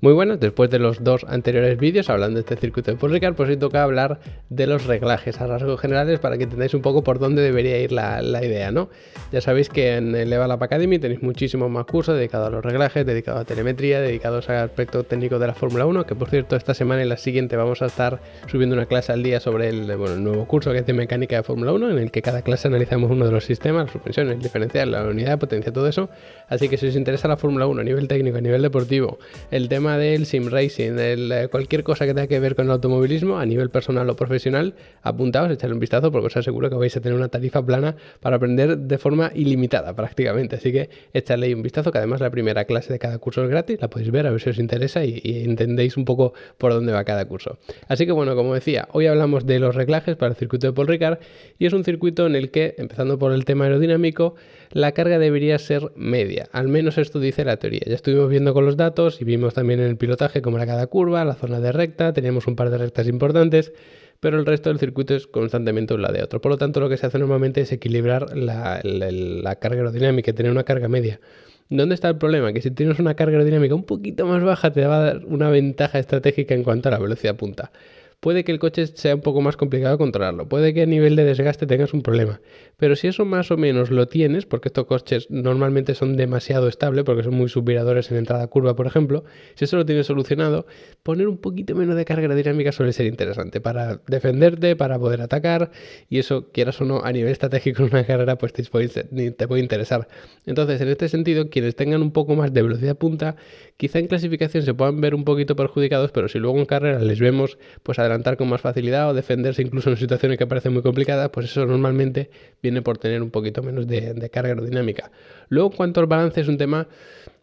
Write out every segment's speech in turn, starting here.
Muy buenas, después de los dos anteriores vídeos hablando de este circuito de Paul Ricard, pues hoy toca hablar de los reglajes a rasgos generales para que entendáis un poco por dónde debería ir la idea, ¿no? Ya sabéis que en el Level Up Academy tenéis muchísimos más cursos dedicados a los reglajes, dedicados a telemetría, dedicados al aspecto técnico de la Fórmula 1, que por cierto esta semana y la siguiente vamos a estar subiendo una clase al día sobre el nuevo curso que es de mecánica de Fórmula 1, en el que cada clase analizamos uno de los sistemas, la suspensión, el diferencial, la unidad de potencia, todo eso. Así que si os interesa la Fórmula 1 a nivel técnico, a nivel deportivo, el tema del sim racing, cualquier cosa que tenga que ver con el automovilismo a nivel personal o profesional, apuntaos, echarle un vistazo porque os aseguro que vais a tener una tarifa plana para aprender de forma ilimitada prácticamente, así que echarle ahí un vistazo, que además la primera clase de cada curso es gratis, la podéis ver a ver si os interesa y entendéis un poco por dónde va cada curso. Así que bueno, como decía, hoy hablamos de los reglajes para el circuito de Paul Ricard y es un circuito en el que, empezando por el tema aerodinámico, la carga debería ser media, al menos esto dice la teoría. Ya estuvimos viendo con los datos y vimos también en el pilotaje cómo era cada curva, la zona de recta, teníamos un par de rectas importantes, pero el resto del circuito es constantemente un lado de otro. Por lo tanto, lo que se hace normalmente es equilibrar la carga aerodinámica y tener una carga media. ¿Dónde está el problema? Que si tienes una carga aerodinámica un poquito más baja te va a dar una ventaja estratégica en cuanto a la velocidad punta. Puede que el coche sea un poco más complicado controlarlo, puede que a nivel de desgaste tengas un problema, pero si eso más o menos lo tienes, porque estos coches normalmente son demasiado estables, porque son muy subviradores en entrada a curva, por ejemplo, si eso lo tienes solucionado, poner un poquito menos de carga aerodinámica suele ser interesante para defenderte, para poder atacar, y eso, quieras o no, a nivel estratégico en una carrera, pues te puede interesar. Entonces, en este sentido, quienes tengan un poco más de velocidad punta, quizá en clasificación se puedan ver un poquito perjudicados, pero si luego en carrera les vemos pues adelantar con más facilidad o defenderse incluso en situaciones que parecen muy complicadas, pues eso normalmente viene por tener un poquito menos de carga aerodinámica. Luego, en cuanto al balance, es un tema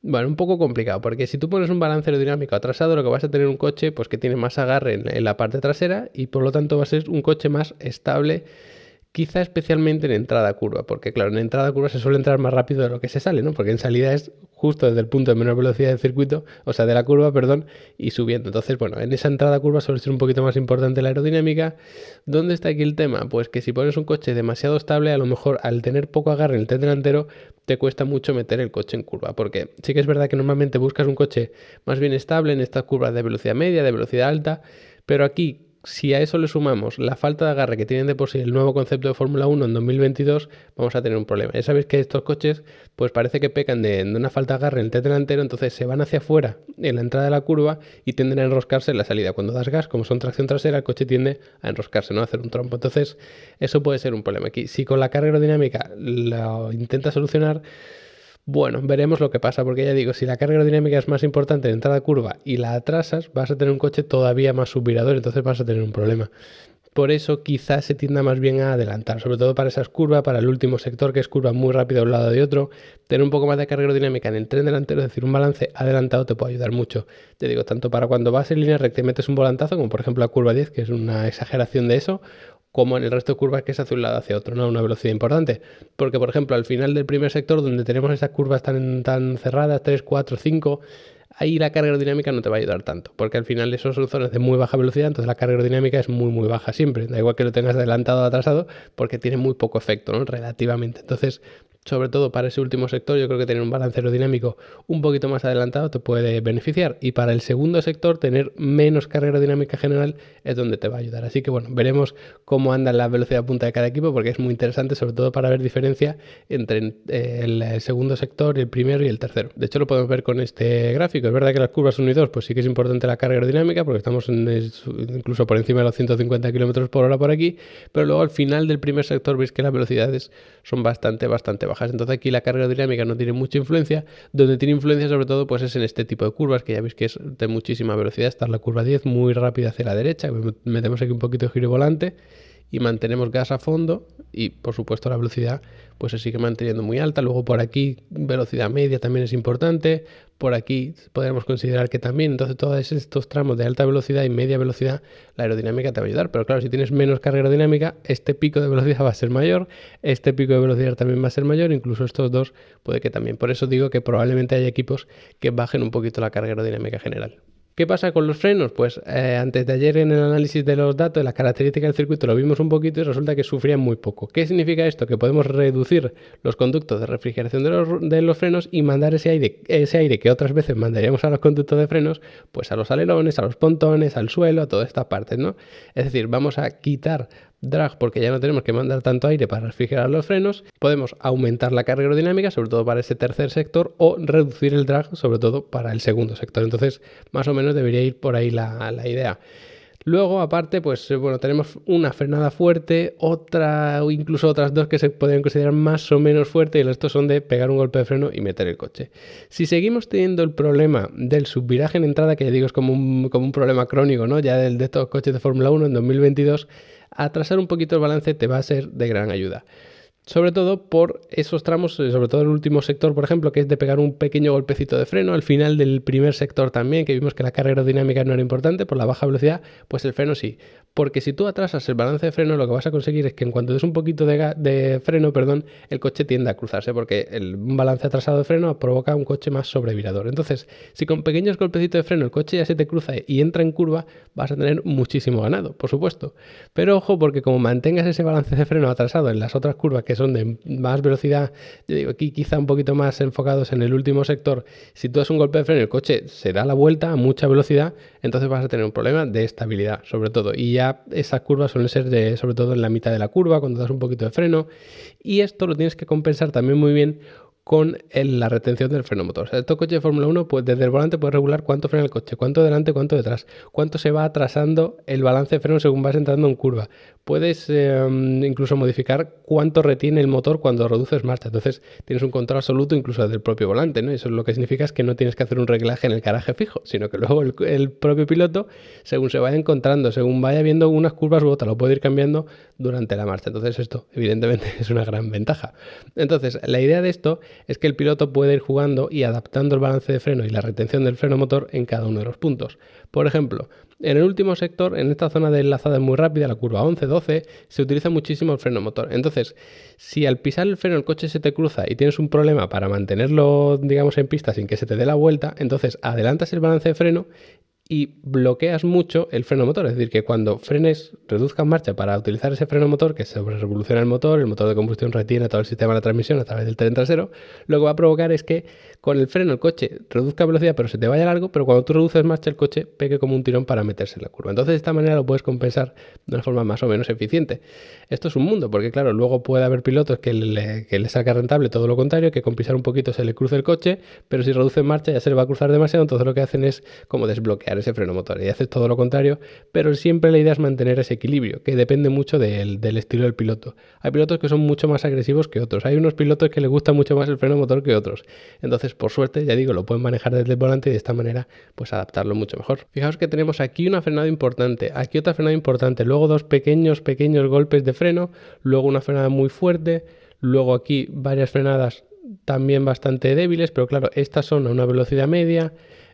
un poco complicado, porque si tú pones un balance aerodinámico atrasado, lo que vas a tener un coche pues que tiene más agarre en la parte trasera y por lo tanto va a ser un coche más estable, quizá especialmente en entrada a curva, porque claro, en entrada a curva se suele entrar más rápido de lo que se sale, ¿no? Porque en salida es justo desde el punto de menor velocidad del circuito, o sea, de la curva, perdón, y subiendo. Entonces, bueno, en esa entrada a curva suele ser un poquito más importante la aerodinámica. ¿Dónde está aquí el tema? Pues que si pones un coche demasiado estable, a lo mejor al tener poco agarre en el test delantero, te cuesta mucho meter el coche en curva, porque sí que es verdad que normalmente buscas un coche más bien estable en estas curvas de velocidad media, de velocidad alta, pero aquí, si a eso le sumamos la falta de agarre que tienen de por sí el nuevo concepto de Fórmula 1 en 2022, vamos a tener un problema. Ya sabéis que estos coches pues parece que pecan de una falta de agarre en el test delantero, entonces se van hacia afuera en la entrada de la curva y tienden a enroscarse en la salida. Cuando das gas, como son tracción trasera, el coche tiende a enroscarse, ¿no? A hacer un trompo. Entonces eso puede ser un problema. Aquí, si con la carga aerodinámica lo intenta solucionar, bueno, veremos lo que pasa, porque ya digo, si la carga aerodinámica es más importante en entrada curva y la atrasas, vas a tener un coche todavía más subvirador, entonces vas a tener un problema. Por eso quizás se tienda más bien a adelantar, sobre todo para esas curvas, para el último sector que es curva muy rápida de un lado de otro, tener un poco más de carga aerodinámica en el tren delantero, es decir, un balance adelantado te puede ayudar mucho. Te digo, tanto para cuando vas en línea recta y metes un volantazo, como por ejemplo la curva 10, que es una exageración de eso, como en el resto de curvas que es hacia un lado hacia otro, no a una velocidad importante. Porque, por ejemplo, al final del primer sector, donde tenemos esas curvas tan cerradas, 3, 4, 5, ahí la carga aerodinámica no te va a ayudar tanto, porque al final esos son zonas de muy baja velocidad, entonces la carga aerodinámica es muy baja siempre, da igual que lo tengas adelantado o atrasado, porque tiene muy poco efecto, ¿no? Relativamente. Entonces, sobre todo para ese último sector, yo creo que tener un balance aerodinámico un poquito más adelantado te puede beneficiar, y para el segundo sector tener menos carga aerodinámica general es donde te va a ayudar. Así que bueno, veremos cómo anda la velocidad punta de cada equipo, porque es muy interesante, sobre todo para ver diferencia entre el segundo sector, el primero y el tercero. De hecho lo podemos ver con este gráfico. Es verdad que las curvas 1 y 2 pues sí que es importante la carga aerodinámica, porque estamos incluso por encima de los 150 km por hora por aquí, pero luego al final del primer sector veis que las velocidades son bastante bajas. Entonces aquí la carga aerodinámica no tiene mucha influencia. Donde tiene influencia sobre todo pues es en este tipo de curvas, que ya veis que es de muchísima velocidad. Está la curva 10 muy rápida hacia la derecha, metemos aquí un poquito de giro volante y mantenemos gas a fondo, y por supuesto la velocidad pues se sigue manteniendo muy alta. Luego por aquí velocidad media también es importante, por aquí podríamos considerar que también. Entonces todos estos tramos de alta velocidad y media velocidad, la aerodinámica te va a ayudar, pero claro, si tienes menos carga aerodinámica, este pico de velocidad va a ser mayor, este pico de velocidad también va a ser mayor, incluso estos dos puede que también. Por eso digo que probablemente haya equipos que bajen un poquito la carga aerodinámica general. ¿Qué pasa con los frenos? Pues antes de ayer en el análisis de los datos, de las características del circuito, lo vimos un poquito y resulta que sufrían muy poco. ¿Qué significa esto? Que podemos reducir los conductos de refrigeración de los frenos y mandar ese aire que otras veces mandaríamos a los conductos de frenos, pues a los alerones, a los pontones, al suelo, a todas estas partes, ¿no? Es decir, vamos a quitar drag porque ya no tenemos que mandar tanto aire para refrigerar los frenos, podemos aumentar la carga aerodinámica, sobre todo para ese tercer sector, o reducir el drag, sobre todo para el segundo sector. Entonces, más o menos debería ir por ahí la idea. Luego, aparte, pues bueno, tenemos una frenada fuerte, otra o incluso otras dos que se podrían considerar más o menos fuertes, y el resto son de pegar un golpe de freno y meter el coche. Si seguimos teniendo el problema del subviraje en entrada, que ya digo es como un problema crónico, ¿no? Ya de estos coches de Fórmula 1 en 2022, atrasar un poquito el balance te va a ser de gran ayuda. Sobre todo por esos tramos, sobre todo el último sector, por ejemplo, que es de pegar un pequeño golpecito de freno. Al final del primer sector también, que vimos que la carga aerodinámica no era importante por la baja velocidad, pues el freno sí. Porque si tú atrasas el balance de freno, lo que vas a conseguir es que en cuanto des un poquito de freno, el coche tiende a cruzarse, porque un balance atrasado de freno provoca un coche más sobrevirador. Entonces, si con pequeños golpecitos de freno el coche ya se te cruza y entra en curva, vas a tener muchísimo ganado, por supuesto. Pero ojo, porque como mantengas ese balance de freno atrasado en las otras curvas que son de más velocidad, yo digo aquí quizá un poquito más enfocados en el último sector, si tú das un golpe de freno y el coche se da la vuelta a mucha velocidad, entonces vas a tener un problema de estabilidad, sobre todo. Y ya esas curvas suelen ser sobre todo en la mitad de la curva, cuando das un poquito de freno. Y esto lo tienes que compensar también muy bien con la retención del freno motor. O sea, estos coches de Fórmula 1, pues desde el volante puedes regular cuánto frena el coche, cuánto delante, cuánto detrás, cuánto se va atrasando el balance de freno según vas entrando en curva. Puedes incluso modificar cuánto retiene el motor cuando reduces marcha. Entonces tienes un control absoluto incluso del propio volante, ¿no? Eso lo que significa es que no tienes que hacer un reglaje en el caraje fijo, sino que luego el propio piloto, según se vaya encontrando, según vaya viendo unas curvas u otras, lo puede ir cambiando durante la marcha. Entonces esto evidentemente es una gran ventaja. Entonces la idea de esto es que el piloto puede ir jugando y adaptando el balance de freno y la retención del freno motor en cada uno de los puntos. Por ejemplo, en el último sector, en esta zona de enlazada muy rápida, la curva 11-12, se utiliza muchísimo el freno motor. Entonces, si al pisar el freno el coche se te cruza y tienes un problema para mantenerlo, digamos, en pista sin que se te dé la vuelta, entonces adelantas el balance de freno y bloqueas mucho el freno motor. Es decir, que cuando frenes, reduzcas marcha para utilizar ese freno motor, que sobre revoluciona el motor de combustión retiene todo el sistema de la transmisión a través del tren trasero, lo que va a provocar es que con el freno el coche reduzca velocidad pero se te vaya largo, pero cuando tú reduces marcha el coche pegue como un tirón para meterse en la curva. Entonces de esta manera lo puedes compensar de una forma más o menos eficiente. Esto es un mundo, porque claro, luego puede haber pilotos que le saca rentable todo lo contrario, que con pisar un poquito se le cruce el coche, pero si reducen marcha ya se le va a cruzar demasiado, entonces lo que hacen es como desbloquear ese freno motor y haces todo lo contrario, pero siempre la idea es mantener ese equilibrio, que depende mucho del estilo del piloto. Hay pilotos que son mucho más agresivos que otros, hay unos pilotos que les gusta mucho más el freno motor que otros, entonces por suerte, ya digo, lo pueden manejar desde el volante y de esta manera pues adaptarlo mucho mejor. Fijaos que tenemos aquí una frenada importante, aquí otra frenada importante, luego dos pequeños golpes de freno, luego una frenada muy fuerte, luego aquí varias frenadas también bastante débiles, pero claro, estas son a una velocidad media,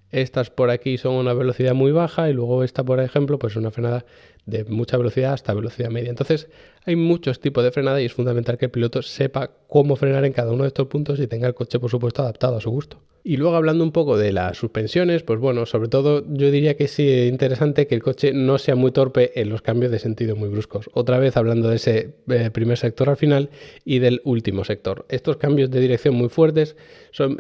estas por aquí son a una velocidad muy baja y luego esta, por ejemplo, pues una frenada de mucha velocidad hasta velocidad media. Entonces hay muchos tipos de frenada y es fundamental que el piloto sepa cómo frenar en cada uno de estos puntos y tenga el coche, por supuesto, adaptado a su gusto. Y luego hablando un poco de las suspensiones, pues bueno, sobre todo yo diría que es interesante que el coche no sea muy torpe en los cambios de sentido muy bruscos. Otra vez hablando de ese primer sector al final y del último sector. Estos cambios de dirección muy fuertes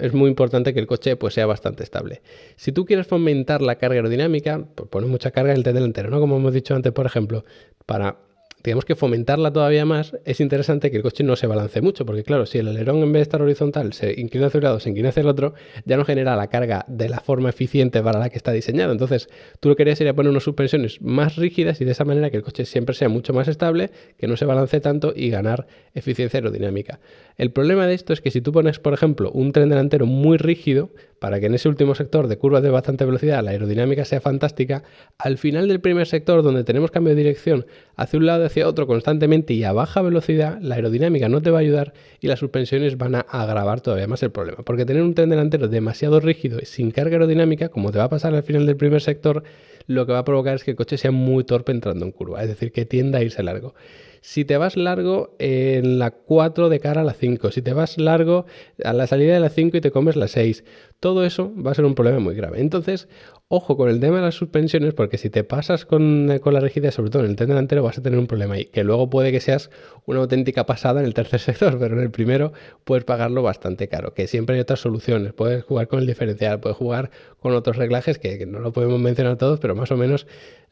es muy importante que el coche pues sea bastante estable. Si tú quieres fomentar la carga aerodinámica, pues pones mucha carga en el tren delantero, ¿no? Como hemos dicho antes, por ejemplo, para digamos que fomentarla todavía más, es interesante que el coche no se balance mucho, porque claro, si el alerón en vez de estar horizontal se inclina hacia un lado, se inclina hacia el otro, ya no genera la carga de la forma eficiente para la que está diseñado. Entonces, tú lo que querías sería poner unas suspensiones más rígidas y de esa manera que el coche siempre sea mucho más estable, que no se balance tanto y ganar eficiencia aerodinámica. El problema de esto es que si tú pones, por ejemplo, un tren delantero muy rígido, para que en ese último sector de curvas de bastante velocidad la aerodinámica sea fantástica, al final del primer sector donde tenemos cambio de dirección hacia un lado y hacia otro constantemente y a baja velocidad, la aerodinámica no te va a ayudar y las suspensiones van a agravar todavía más el problema, porque tener un tren delantero demasiado rígido y sin carga aerodinámica, como te va a pasar al final del primer sector, lo que va a provocar es que el coche sea muy torpe entrando en curva, es decir, que tienda a irse largo. Si te vas largo en la 4 de cara a la 5, si te vas largo a la salida de la 5 y te comes la 6, todo eso va a ser un problema muy grave. Entonces, ojo con el tema de las suspensiones, porque si te pasas con la rigidez, sobre todo en el tren delantero, vas a tener un problema ahí, que luego puede que seas una auténtica pasada en el tercer sector, pero en el primero puedes pagarlo bastante caro, que siempre hay otras soluciones. Puedes jugar con el diferencial, puedes jugar con otros reglajes que no lo podemos mencionar todos, pero más o menos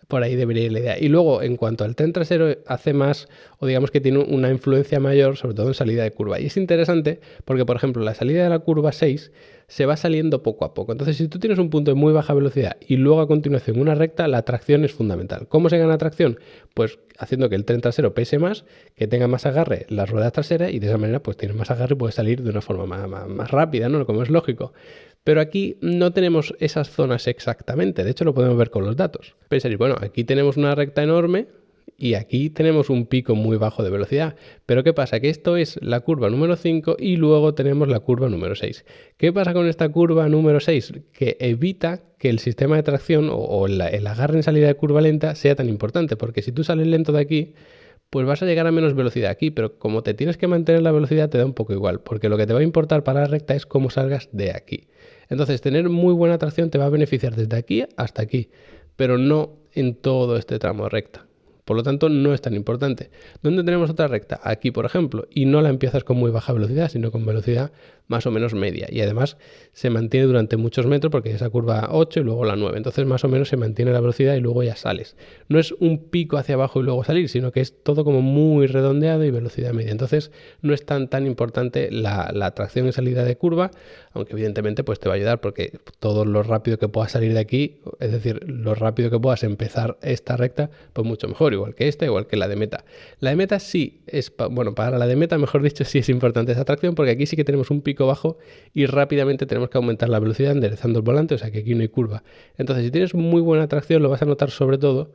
por ahí debería ir la idea. Y luego, en cuanto al tren trasero, hace más, o digamos que tiene una influencia mayor, sobre todo en salida de curva. Y es interesante porque, por ejemplo, la salida de la curva 6 se va saliendo poco a poco. Entonces, si tú tienes un punto de muy baja velocidad y luego a continuación una recta, la tracción es fundamental. ¿Cómo se gana tracción? Pues haciendo que el tren trasero pese más, que tenga más agarre las ruedas traseras y de esa manera pues tienes más agarre y puedes salir de una forma más rápida, ¿no? Como es lógico. Pero aquí no tenemos esas zonas exactamente, de hecho lo podemos ver con los datos. Pensaréis, bueno, aquí tenemos una recta enorme y aquí tenemos un pico muy bajo de velocidad. Pero ¿qué pasa? Que esto es la curva número 5 y luego tenemos la curva número 6. ¿Qué pasa con esta curva número 6? Que evita que el sistema de tracción o el agarre en salida de curva lenta sea tan importante, porque si tú sales lento de aquí, pues vas a llegar a menos velocidad aquí, pero como te tienes que mantener la velocidad te da un poco igual, porque lo que te va a importar para la recta es cómo salgas de aquí. Entonces, tener muy buena tracción te va a beneficiar desde aquí hasta aquí, pero no en todo este tramo de recta. Por lo tanto, no es tan importante. ¿Dónde tenemos otra recta? Aquí, por ejemplo, y no la empiezas con muy baja velocidad, sino con velocidad más o menos media. Y además se mantiene durante muchos metros porque es esa curva 8 y luego la 9. Entonces, más o menos se mantiene la velocidad y luego ya sales. No es un pico hacia abajo y luego salir, sino que es todo como muy redondeado y velocidad media. Entonces, no es tan importante la tracción en salida de curva, aunque evidentemente pues te va a ayudar porque todo lo rápido que puedas salir de aquí, es decir, lo rápido que puedas empezar esta recta, pues mucho mejor, igual que esta, igual que la de meta. La de meta sí es, bueno, para la de meta, mejor dicho, sí es importante esa tracción porque aquí sí que tenemos un pico bajo y rápidamente tenemos que aumentar la velocidad enderezando el volante, o sea que aquí no hay curva. Entonces, si tienes muy buena tracción, lo vas a notar sobre todo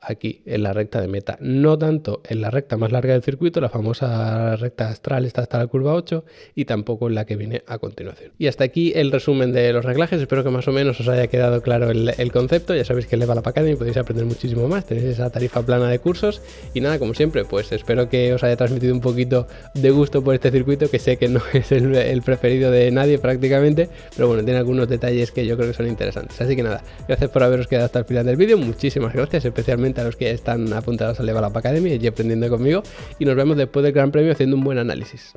aquí en la recta de meta, no tanto en la recta más larga del circuito, la famosa recta astral, esta hasta la curva 8, y tampoco en la que viene a continuación. Y hasta aquí el resumen de los reglajes, espero que más o menos os haya quedado claro el concepto. Ya sabéis que en Level Up Academy podéis aprender muchísimo más, tenéis esa tarifa plana de cursos, y nada, como siempre, pues espero que os haya transmitido un poquito de gusto por este circuito, que sé que no es el preferido de nadie prácticamente, pero bueno, tiene algunos detalles que yo creo que son interesantes. Así que nada, gracias por haberos quedado hasta el final del vídeo, muchísimas gracias, especialmente a los que están apuntados a Level Up Academy y aprendiendo conmigo, y nos vemos después del Gran Premio haciendo un buen análisis.